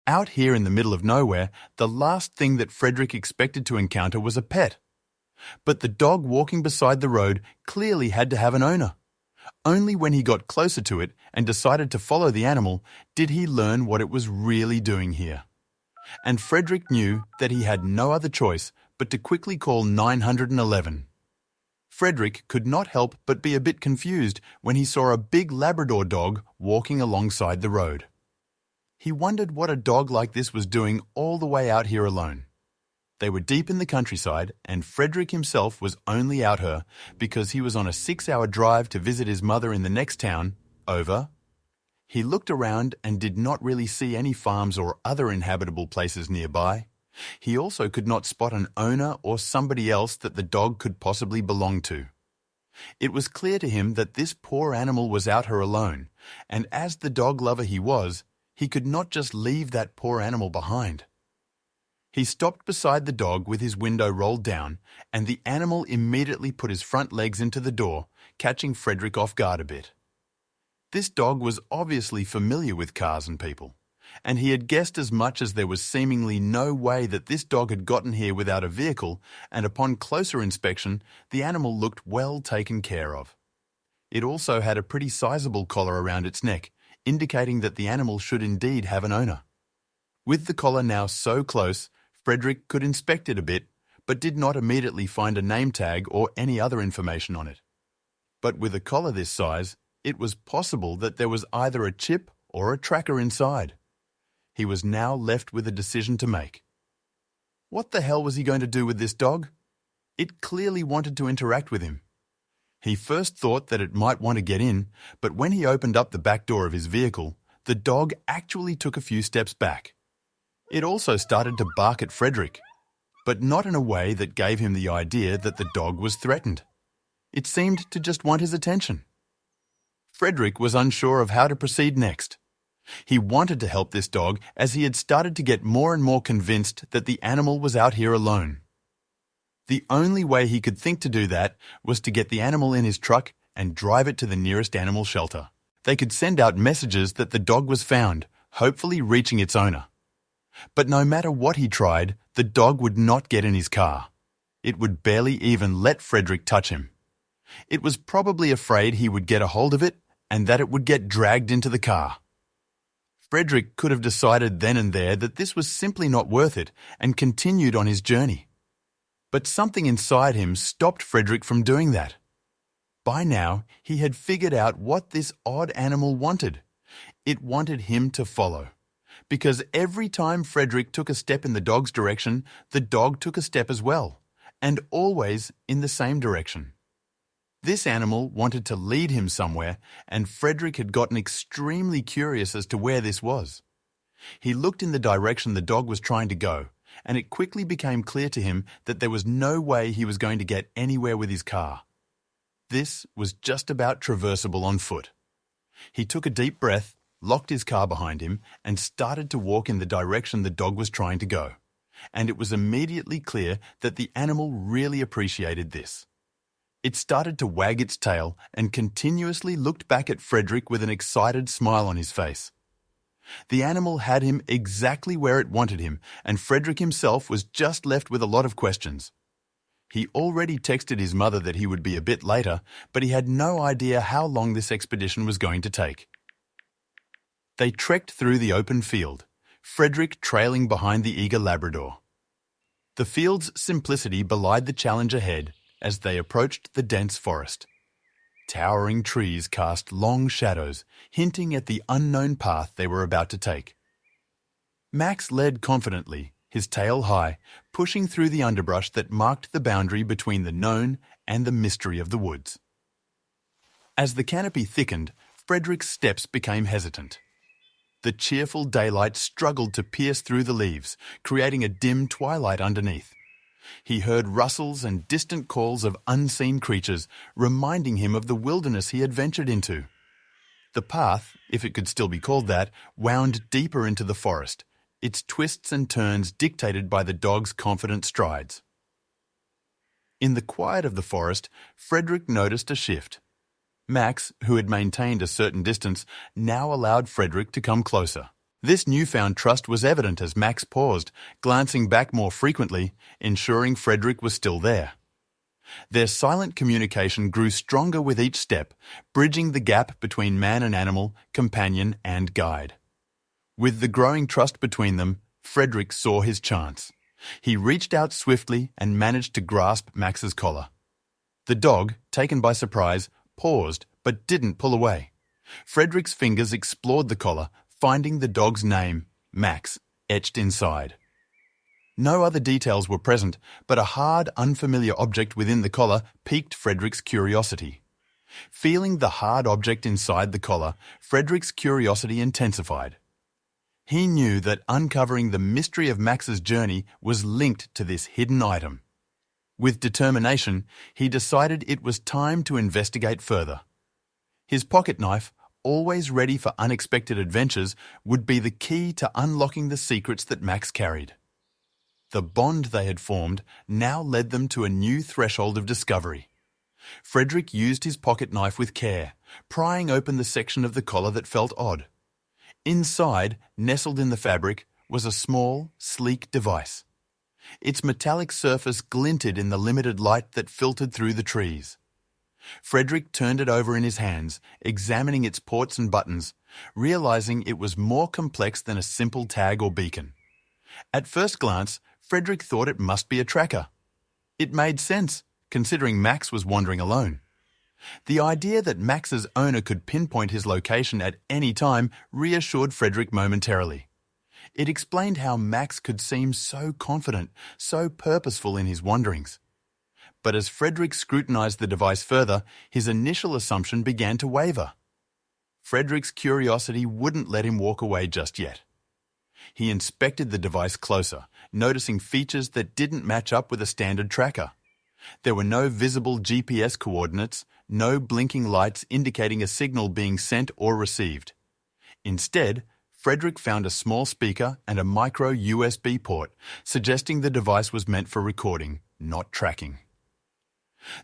Out here in the middle of nowhere, the last thing that Frederick expected to encounter was a pet. But the dog walking beside the road clearly had to have an owner. Only when he got closer to it and decided to follow the animal did he learn what it was really doing here. And Frederick knew that he had no other choice but to quickly call 911. Frederick could not help but be a bit confused when he saw a big Labrador dog walking alongside the road. He wondered what a dog like this was doing all the way out here alone. They were deep in the countryside, and Frederick himself was only out here because he was on a 6-hour drive to visit his mother in the next town, over. He looked around and did not really see any farms or other inhabitable places nearby. He also could not spot an owner or somebody else that the dog could possibly belong to. It was clear to him that this poor animal was out here alone, and as the dog lover he was, he could not just leave that poor animal behind. He stopped beside the dog with his window rolled down, and the animal immediately put his front legs into the door, catching Frederick off guard a bit. This dog was obviously familiar with cars and people, and he had guessed as much as there was seemingly no way that this dog had gotten here without a vehicle, and upon closer inspection, the animal looked well taken care of. It also had a pretty sizable collar around its neck, indicating that the animal should indeed have an owner. With the collar now so close, Frederick could inspect it a bit, but did not immediately find a name tag or any other information on it. But with a collar this size, it was possible that there was either a chip or a tracker inside. He was now left with a decision to make. What the hell was he going to do with this dog? It clearly wanted to interact with him. He first thought that it might want to get in, but when he opened up the back door of his vehicle, the dog actually took a few steps back. It also started to bark at Frederick, but not in a way that gave him the idea that the dog was threatened. It seemed to just want his attention. Frederick was unsure of how to proceed next. He wanted to help this dog as he had started to get more and more convinced that the animal was out here alone. The only way he could think to do that was to get the animal in his truck and drive it to the nearest animal shelter. They could send out messages that the dog was found, hopefully reaching its owner. But no matter what he tried, the dog would not get in his car. It would barely even let Frederick touch him. It was probably afraid he would get a hold of it and that it would get dragged into the car. Frederick could have decided then and there that this was simply not worth it and continued on his journey. But something inside him stopped Frederick from doing that. By now, he had figured out what this odd animal wanted. It wanted him to follow. Because every time Frederick took a step in the dog's direction, the dog took a step as well, and always in the same direction. This animal wanted to lead him somewhere, and Frederick had gotten extremely curious as to where this was. He looked in the direction the dog was trying to go, and it quickly became clear to him that there was no way he was going to get anywhere with his car. This was just about traversable on foot. He took a deep breath, locked his car behind him, and started to walk in the direction the dog was trying to go. And it was immediately clear that the animal really appreciated this. It started to wag its tail and continuously looked back at Frederick with an excited smile on his face. The animal had him exactly where it wanted him, and Frederick himself was just left with a lot of questions. He already texted his mother that he would be a bit later, but he had no idea how long this expedition was going to take. They trekked through the open field, Frederick trailing behind the eager Labrador. The field's simplicity belied the challenge ahead as they approached the dense forest. Towering trees cast long shadows, hinting at the unknown path they were about to take. Max led confidently, his tail high, pushing through the underbrush that marked the boundary between the known and the mystery of the woods. As the canopy thickened, Frederick's steps became hesitant. The cheerful daylight struggled to pierce through the leaves, creating a dim twilight underneath. He heard rustles and distant calls of unseen creatures, reminding him of the wilderness he had ventured into. The path, if it could still be called that, wound deeper into the forest, its twists and turns dictated by the dog's confident strides. In the quiet of the forest, Frederick noticed a shift. Max, who had maintained a certain distance, now allowed Frederick to come closer. This newfound trust was evident as Max paused, glancing back more frequently, ensuring Frederick was still there. Their silent communication grew stronger with each step, bridging the gap between man and animal, companion and guide. With the growing trust between them, Frederick saw his chance. He reached out swiftly and managed to grasp Max's collar. The dog, taken by surprise, paused but didn't pull away. Frederick's fingers explored the collar, finding the dog's name, Max, etched inside. No other details were present, but a hard, unfamiliar object within the collar piqued Frederick's curiosity. Feeling the hard object inside the collar, Frederick's curiosity intensified. He knew that uncovering the mystery of Max's journey was linked to this hidden item. With determination, he decided it was time to investigate further. His pocket knife, always ready for unexpected adventures, would be the key to unlocking the secrets that Max carried. The bond they had formed now led them to a new threshold of discovery. Frederick used his pocket knife with care, prying open the section of the collar that felt odd. Inside, nestled in the fabric, was a small, sleek device. Its metallic surface glinted in the limited light that filtered through the trees. Frederick turned it over in his hands, examining its ports and buttons, realizing it was more complex than a simple tag or beacon. At first glance, Frederick thought it must be a tracker. It made sense, considering Max was wandering alone. The idea that Max's owner could pinpoint his location at any time reassured Frederick momentarily. It explained how Max could seem so confident, so purposeful in his wanderings. But as Frederick scrutinized the device further, his initial assumption began to waver. Frederick's curiosity wouldn't let him walk away just yet. He inspected the device closer, noticing features that didn't match up with a standard tracker. There were no visible GPS coordinates, no blinking lights indicating a signal being sent or received. Instead, Frederick found a small speaker and a micro USB port, suggesting the device was meant for recording, not tracking.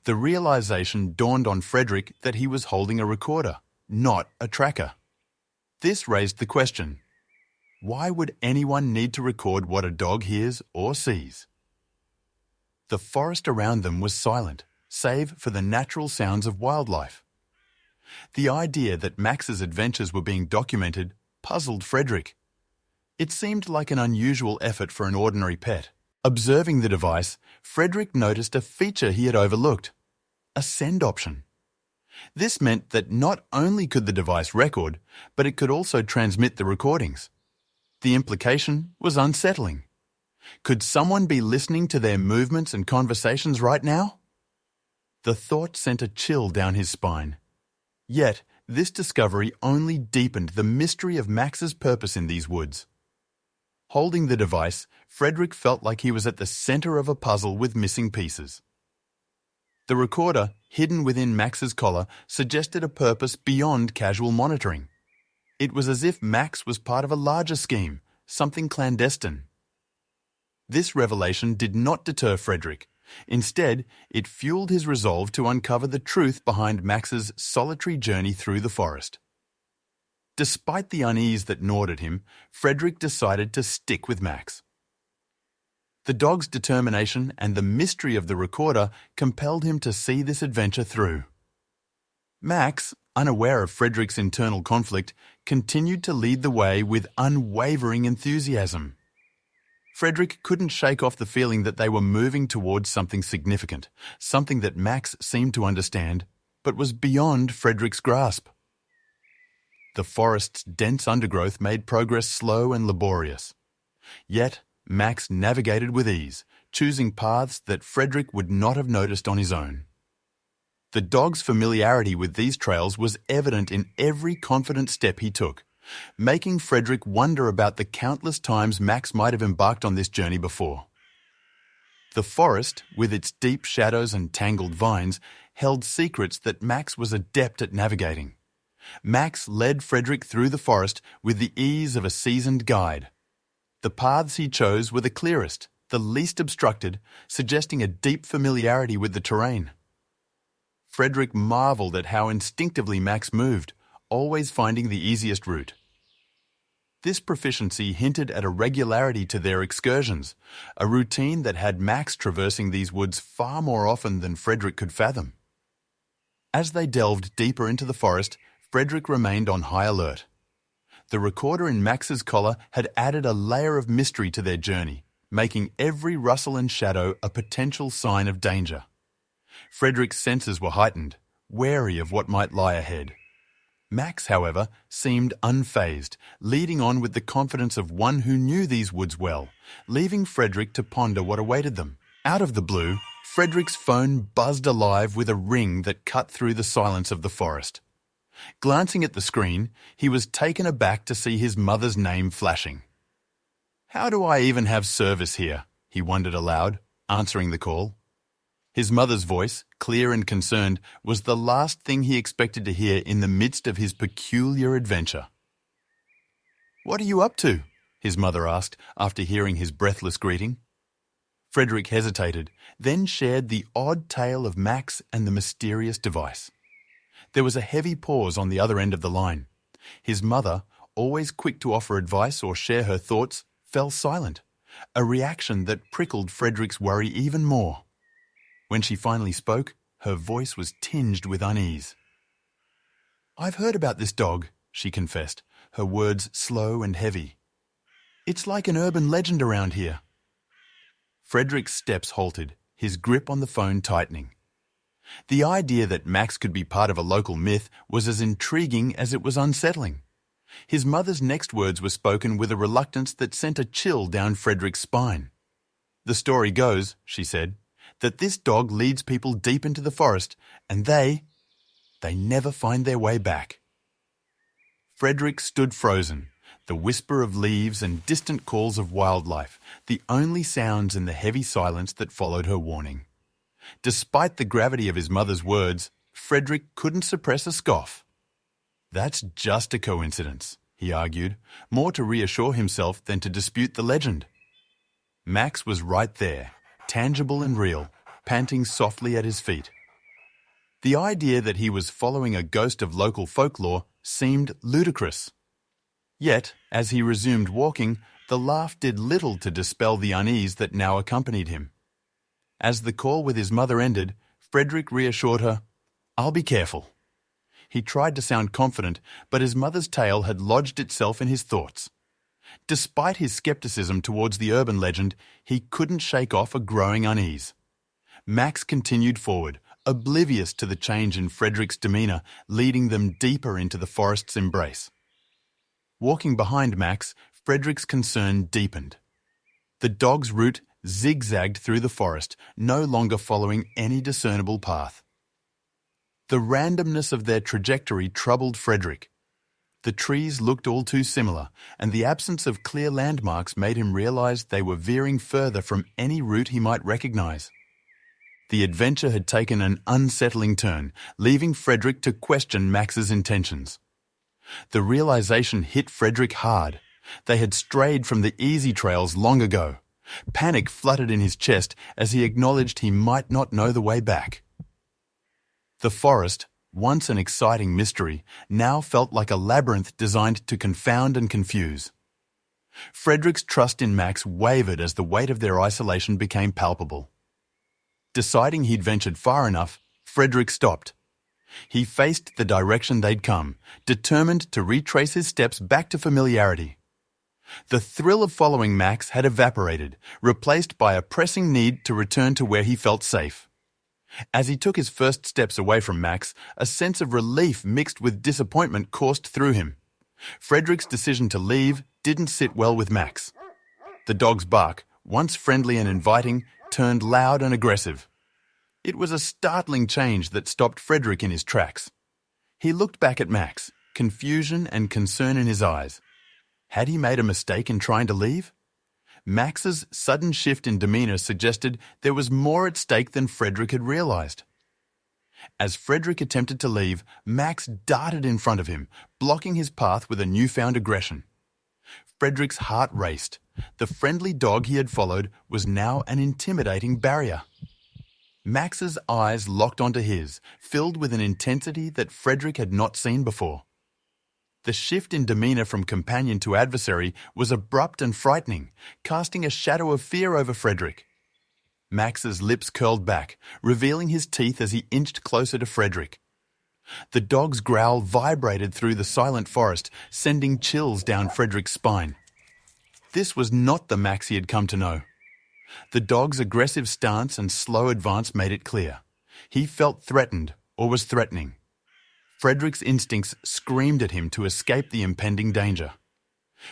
The realization dawned on Frederick that he was holding a recorder, not a tracker. This raised the question: why would anyone need to record what a dog hears or sees? The forest around them was silent, save for the natural sounds of wildlife. The idea that Max's adventures were being documented puzzled Frederick. It seemed like an unusual effort for an ordinary pet. Observing the device, Frederick noticed a feature he had overlooked: a send option. This meant that not only could the device record, but it could also transmit the recordings. The implication was unsettling. Could someone be listening to their movements and conversations right now? The thought sent a chill down his spine. Yet, this discovery only deepened the mystery of Max's purpose in these woods. Holding the device, Frederick felt like he was at the center of a puzzle with missing pieces. The recorder, hidden within Max's collar, suggested a purpose beyond casual monitoring. It was as if Max was part of a larger scheme, something clandestine. This revelation did not deter Frederick. Instead, it fueled his resolve to uncover the truth behind Max's solitary journey through the forest. Despite the unease that gnawed at him, Frederick decided to stick with Max. The dog's determination and the mystery of the recorder compelled him to see this adventure through. Max, unaware of Frederick's internal conflict, continued to lead the way with unwavering enthusiasm. Frederick couldn't shake off the feeling that they were moving towards something significant, something that Max seemed to understand, but was beyond Frederick's grasp. The forest's dense undergrowth made progress slow and laborious. Yet, Max navigated with ease, choosing paths that Frederick would not have noticed on his own. The dog's familiarity with these trails was evident in every confident step he took, making Frederick wonder about the countless times Max might have embarked on this journey before. The forest, with its deep shadows and tangled vines, held secrets that Max was adept at navigating. Max led Frederick through the forest with the ease of a seasoned guide. The paths he chose were the clearest, the least obstructed, suggesting a deep familiarity with the terrain. Frederick marveled at how instinctively Max moved, always finding the easiest route. This proficiency hinted at a regularity to their excursions, a routine that had Max traversing these woods far more often than Frederick could fathom. As they delved deeper into the forest, Frederick remained on high alert. The recorder in Max's collar had added a layer of mystery to their journey, making every rustle and shadow a potential sign of danger. Frederick's senses were heightened, wary of what might lie ahead. Max, however, seemed unfazed, leading on with the confidence of one who knew these woods well, leaving Frederick to ponder what awaited them. Out of the blue, Frederick's phone buzzed alive with a ring that cut through the silence of the forest. Glancing at the screen, he was taken aback to see his mother's name flashing. "How do I even have service here?" he wondered aloud, answering the call. His mother's voice, clear and concerned, was the last thing he expected to hear in the midst of his peculiar adventure. "What are you up to?" his mother asked after hearing his breathless greeting. Frederick hesitated, then shared the odd tale of Max and the mysterious device. There was a heavy pause on the other end of the line. His mother, always quick to offer advice or share her thoughts, fell silent, a reaction that prickled Frederick's worry even more. When she finally spoke, her voice was tinged with unease. "I've heard about this dog," she confessed, her words slow and heavy. "It's like an urban legend around here." Frederick's steps halted, his grip on the phone tightening. The idea that Max could be part of a local myth was as intriguing as it was unsettling. His mother's next words were spoken with a reluctance that sent a chill down Frederick's spine. "The story goes," she said, "that this dog leads people deep into the forest, and they never find their way back." Frederick stood frozen, the whisper of leaves and distant calls of wildlife, the only sounds in the heavy silence that followed her warning. Despite the gravity of his mother's words, Frederick couldn't suppress a scoff. "That's just a coincidence," he argued, more to reassure himself than to dispute the legend. Max was right there, tangible and real, panting softly at his feet. The idea that he was following a ghost of local folklore seemed ludicrous. Yet, as he resumed walking, the laugh did little to dispel the unease that now accompanied him. As the call with his mother ended, Frederick reassured her, "I'll be careful." He tried to sound confident, but his mother's tale had lodged itself in his thoughts. Despite his skepticism towards the urban legend, he couldn't shake off a growing unease. Max continued forward, oblivious to the change in Frederick's demeanour, leading them deeper into the forest's embrace. Walking behind Max, Frederick's concern deepened. The dog's route zigzagged through the forest, no longer following any discernible path. The randomness of their trajectory troubled Frederick. The trees looked all too similar, and the absence of clear landmarks made him realize they were veering further from any route he might recognize. The adventure had taken an unsettling turn, leaving Frederick to question Max's intentions. The realization hit Frederick hard. They had strayed from the easy trails long ago. Panic fluttered in his chest as he acknowledged he might not know the way back. The forest, once an exciting mystery, now felt like a labyrinth designed to confound and confuse. Frederick's trust in Max wavered as the weight of their isolation became palpable. Deciding he'd ventured far enough, Frederick stopped. He faced the direction they'd come, determined to retrace his steps back to familiarity. The thrill of following Max had evaporated, replaced by a pressing need to return to where he felt safe. As he took his first steps away from Max, a sense of relief mixed with disappointment coursed through him. Frederick's decision to leave didn't sit well with Max. The dog's bark, once friendly and inviting, turned loud and aggressive. It was a startling change that stopped Frederick in his tracks. He looked back at Max, confusion and concern in his eyes. Had he made a mistake in trying to leave? Max's sudden shift in demeanour suggested there was more at stake than Frederick had realised. As Frederick attempted to leave, Max darted in front of him, blocking his path with a newfound aggression. Frederick's heart raced. The friendly dog he had followed was now an intimidating barrier. Max's eyes locked onto his, filled with an intensity that Frederick had not seen before. The shift in demeanor from companion to adversary was abrupt and frightening, casting a shadow of fear over Frederick. Max's lips curled back, revealing his teeth as he inched closer to Frederick. The dog's growl vibrated through the silent forest, sending chills down Frederick's spine. This was not the Max he had come to know. The dog's aggressive stance and slow advance made it clear. He felt threatened or was threatening. Frederick's instincts screamed at him to escape the impending danger.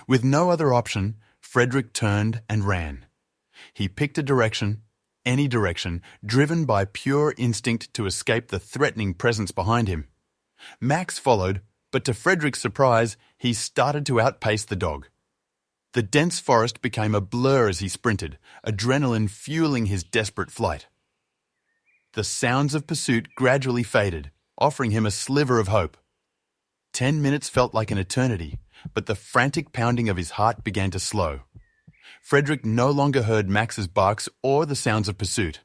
With no other option, Frederick turned and ran. He picked a direction, any direction, driven by pure instinct to escape the threatening presence behind him. Max followed, but to Frederick's surprise, he started to outpace the dog. The dense forest became a blur as he sprinted, adrenaline fueling his desperate flight. The sounds of pursuit gradually faded, offering him a sliver of hope. 10 minutes felt like an eternity, but the frantic pounding of his heart began to slow. Frederick no longer heard Max's barks or the sounds of pursuit.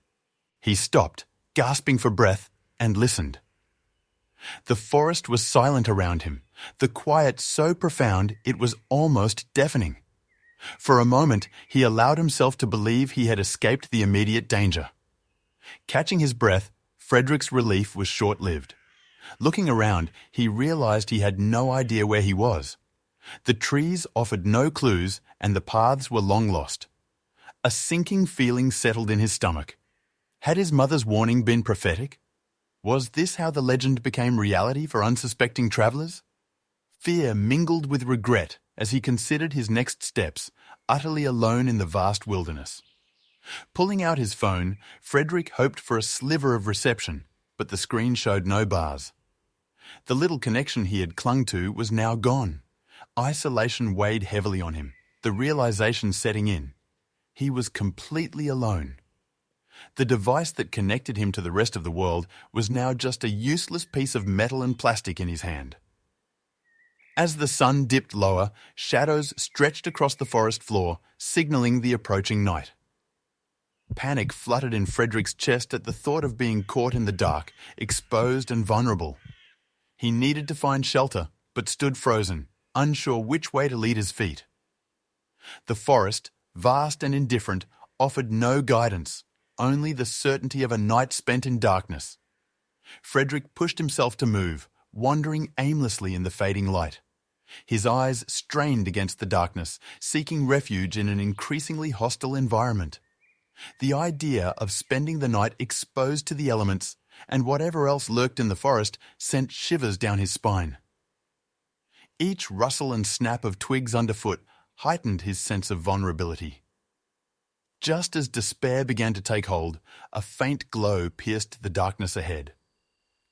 He stopped, gasping for breath, and listened. The forest was silent around him, the quiet so profound it was almost deafening. For a moment, he allowed himself to believe he had escaped the immediate danger. Catching his breath, Frederick's relief was short-lived. Looking around, he realized he had no idea where he was. The trees offered no clues, and the paths were long lost. A sinking feeling settled in his stomach. Had his mother's warning been prophetic? Was this how the legend became reality for unsuspecting travelers? Fear mingled with regret as he considered his next steps, utterly alone in the vast wilderness. Pulling out his phone, Frederick hoped for a sliver of reception, but the screen showed no bars. The little connection he had clung to was now gone. Isolation weighed heavily on him, the realization setting in. He was completely alone. The device that connected him to the rest of the world was now just a useless piece of metal and plastic in his hand. As the sun dipped lower, shadows stretched across the forest floor, signaling the approaching night. Panic fluttered in Frederick's chest at the thought of being caught in the dark, exposed and vulnerable. He needed to find shelter, but stood frozen, unsure which way to lead his feet. The forest, vast and indifferent, offered no guidance, only the certainty of a night spent in darkness. Frederick pushed himself to move, wandering aimlessly in the fading light. His eyes strained against the darkness, seeking refuge in an increasingly hostile environment. The idea of spending the night exposed to the elements and whatever else lurked in the forest sent shivers down his spine. Each rustle and snap of twigs underfoot heightened his sense of vulnerability. Just as despair began to take hold, a faint glow pierced the darkness ahead.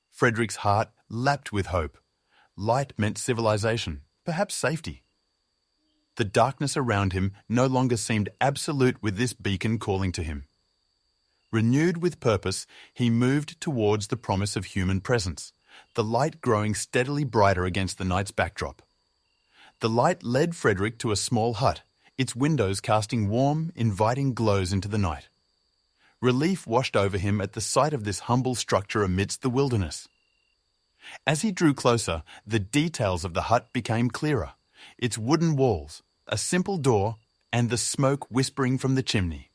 Frederick's heart leapt with hope. Light meant civilization, perhaps safety. The darkness around him no longer seemed absolute with this beacon calling to him. Renewed with purpose, he moved towards the promise of human presence, the light growing steadily brighter against the night's backdrop. The light led Frederick to a small hut, its windows casting warm, inviting glows into the night. Relief washed over him at the sight of this humble structure amidst the wilderness. As he drew closer, the details of the hut became clearer. Its wooden walls, a simple door, and the smoke whispering from the chimney.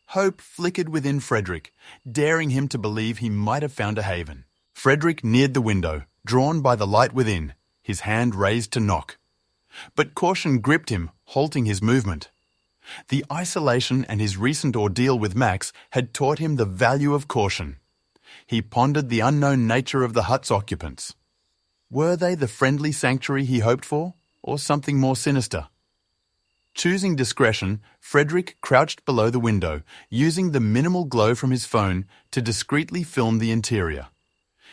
Hope flickered within Frederick, daring him to believe he might have found a haven. Frederick neared the window, drawn by the light within, his hand raised to knock. But caution gripped him, halting his movement. The isolation and his recent ordeal with Max had taught him the value of caution. He pondered the unknown nature of the hut's occupants. Were they the friendly sanctuary he hoped for, or something more sinister? Choosing discretion, Frederick crouched below the window, using the minimal glow from his phone to discreetly film the interior.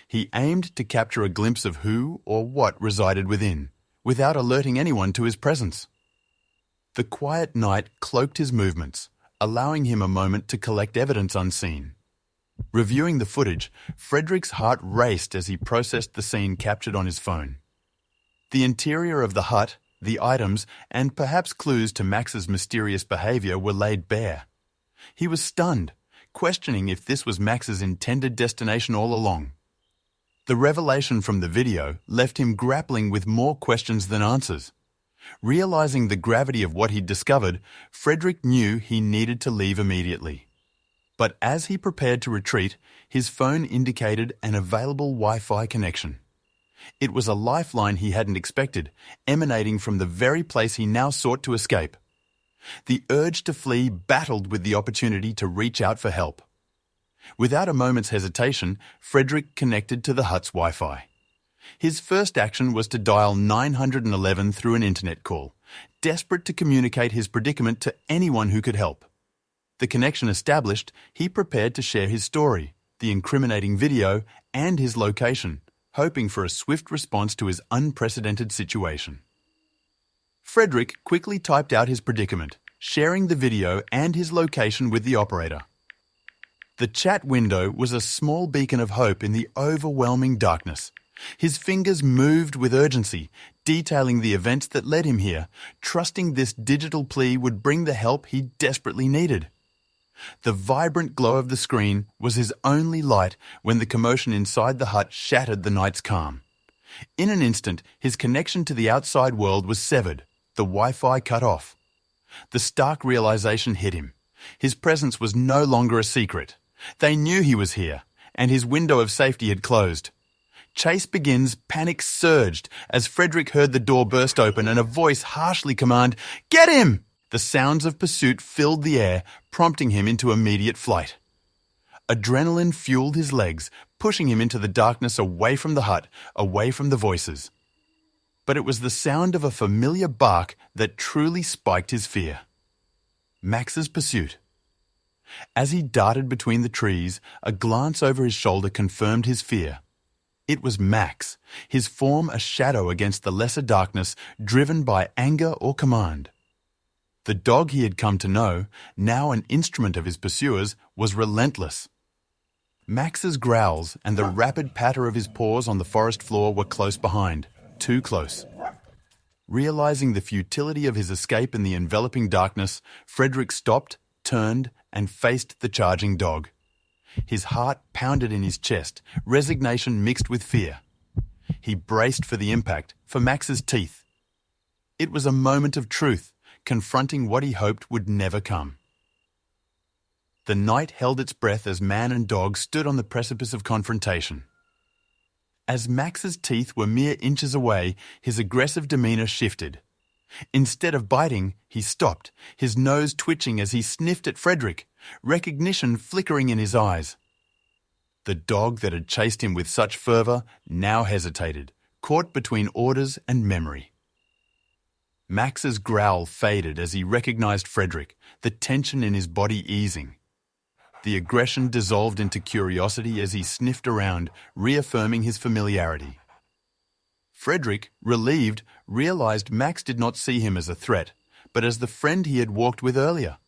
He aimed to capture a glimpse of who or what resided within, without alerting anyone to his presence. The quiet night cloaked his movements, allowing him a moment to collect evidence unseen. Reviewing the footage, Frederick's heart raced as he processed the scene captured on his phone. The interior of the hut, the items, and perhaps clues to Max's mysterious behavior were laid bare. He was stunned, questioning if this was Max's intended destination all along. The revelation from the video left him grappling with more questions than answers. Realizing the gravity of what he'd discovered, Frederick knew he needed to leave immediately. But as he prepared to retreat, his phone indicated an available Wi-Fi connection. It was a lifeline he hadn't expected, emanating from the very place he now sought to escape. The urge to flee battled with the opportunity to reach out for help. Without a moment's hesitation, Frederick connected to the hut's Wi-Fi. His first action was to dial 911 through an internet call, desperate to communicate his predicament to anyone who could help. The connection established, he prepared to share his story, the incriminating video, and his location, hoping for a swift response to his unprecedented situation. Frederick quickly typed out his predicament, sharing the video and his location with the operator. The chat window was a small beacon of hope in the overwhelming darkness. His fingers moved with urgency, detailing the events that led him here, trusting this digital plea would bring the help he desperately needed. The vibrant glow of the screen was his only light when the commotion inside the hut shattered the night's calm. In an instant, his connection to the outside world was severed, the Wi-Fi cut off. The stark realization hit him. His presence was no longer a secret. They knew he was here, and his window of safety had closed. Chase begins, panic surged as Frederick heard the door burst open and a voice harshly command, "Get him!" The sounds of pursuit filled the air, prompting him into immediate flight. Adrenaline fueled his legs, pushing him into the darkness away from the hut, away from the voices. But it was the sound of a familiar bark that truly spiked his fear. Max's pursuit. As he darted between the trees, a glance over his shoulder confirmed his fear. It was Max, his form a shadow against the lesser darkness, driven by anger or command. The dog he had come to know, now an instrument of his pursuers, was relentless. Max's growls and the rapid patter of his paws on the forest floor were close behind, too close. Realizing the futility of his escape in the enveloping darkness, Frederick stopped, turned, and faced the charging dog. His heart pounded in his chest, resignation mixed with fear. He braced for the impact, for Max's teeth. It was a moment of truth, confronting what he hoped would never come. The night held its breath as man and dog stood on the precipice of confrontation. As Max's teeth were mere inches away, his aggressive demeanor shifted. Instead of biting, he stopped, his nose twitching as he sniffed at Frederick, recognition flickering in his eyes. The dog that had chased him with such fervor now hesitated, caught between orders and memory. Max's growl faded as he recognized Frederick, the tension in his body easing. The aggression dissolved into curiosity as he sniffed around, reaffirming his familiarity. Frederick, relieved, realized Max did not see him as a threat, but as the friend he had walked with earlier.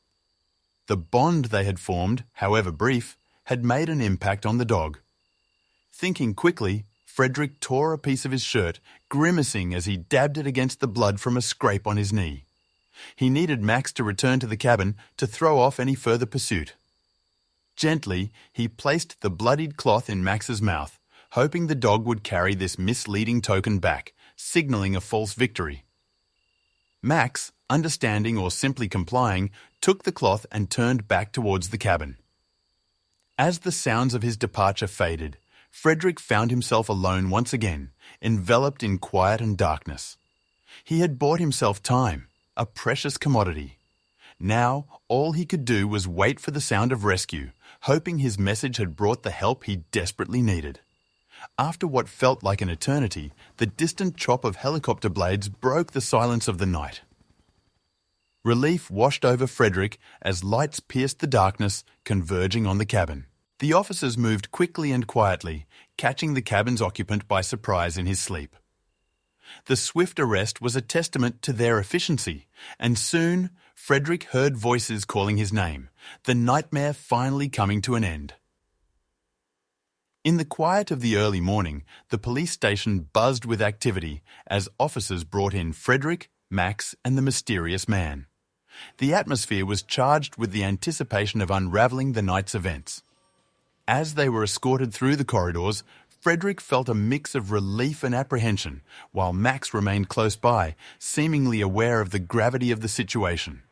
The bond they had formed, however brief, had made an impact on the dog. Thinking quickly, Frederick tore a piece of his shirt, grimacing as he dabbed it against the blood from a scrape on his knee. He needed Max to return to the cabin to throw off any further pursuit. Gently, he placed the bloodied cloth in Max's mouth, hoping the dog would carry this misleading token back, signaling a false victory. Max, understanding or simply complying, took the cloth and turned back towards the cabin. As the sounds of his departure faded, Frederick found himself alone once again, enveloped in quiet and darkness. He had bought himself time, a precious commodity. Now, all he could do was wait for the sound of rescue, hoping his message had brought the help he desperately needed. After what felt like an eternity, the distant chop of helicopter blades broke the silence of the night. Relief washed over Frederick as lights pierced the darkness, converging on the cabin. The officers moved quickly and quietly, catching the cabin's occupant by surprise in his sleep. The swift arrest was a testament to their efficiency, and soon Frederick heard voices calling his name, the nightmare finally coming to an end. In the quiet of the early morning, the police station buzzed with activity as officers brought in Frederick, Max, and the mysterious man. The atmosphere was charged with the anticipation of unraveling the night's events. As they were escorted through the corridors, Frederick felt a mix of relief and apprehension, while Max remained close by, seemingly aware of the gravity of the situation.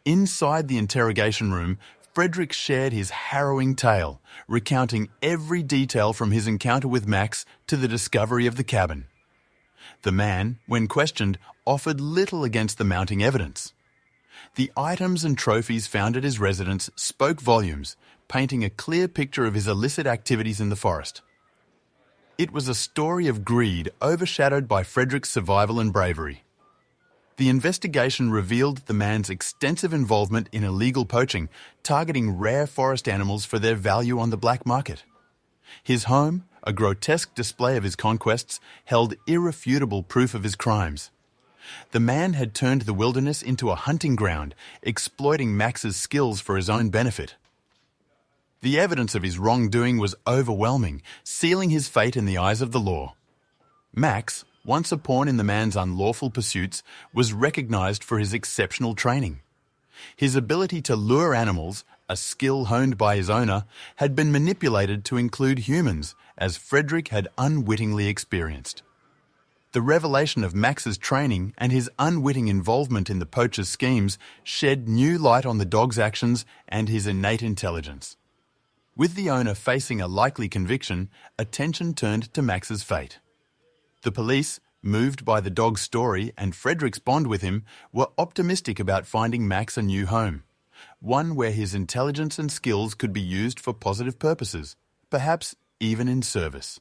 Inside the interrogation room, Frederick shared his harrowing tale, recounting every detail from his encounter with Max to the discovery of the cabin. The man, when questioned, offered little against the mounting evidence. The items and trophies found at his residence spoke volumes, painting a clear picture of his illicit activities in the forest. It was a story of greed overshadowed by Frederick's survival and bravery. The investigation revealed the man's extensive involvement in illegal poaching, targeting rare forest animals for their value on the black market. His home, a grotesque display of his conquests, held irrefutable proof of his crimes. The man had turned the wilderness into a hunting ground, exploiting Max's skills for his own benefit. The evidence of his wrongdoing was overwhelming, sealing his fate in the eyes of the law. Max, once a pawn in the man's unlawful pursuits, was recognized for his exceptional training. His ability to lure animals, a skill honed by his owner, had been manipulated to include humans, as Frederick had unwittingly experienced. The revelation of Max's training and his unwitting involvement in the poacher's schemes shed new light on the dog's actions and his innate intelligence. With the owner facing a likely conviction, attention turned to Max's fate. The police, moved by the dog's story and Frederick's bond with him, were optimistic about finding Max a new home, one where his intelligence and skills could be used for positive purposes, perhaps even in service.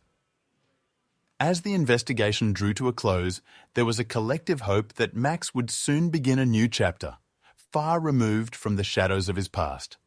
As the investigation drew to a close, there was a collective hope that Max would soon begin a new chapter, far removed from the shadows of his past.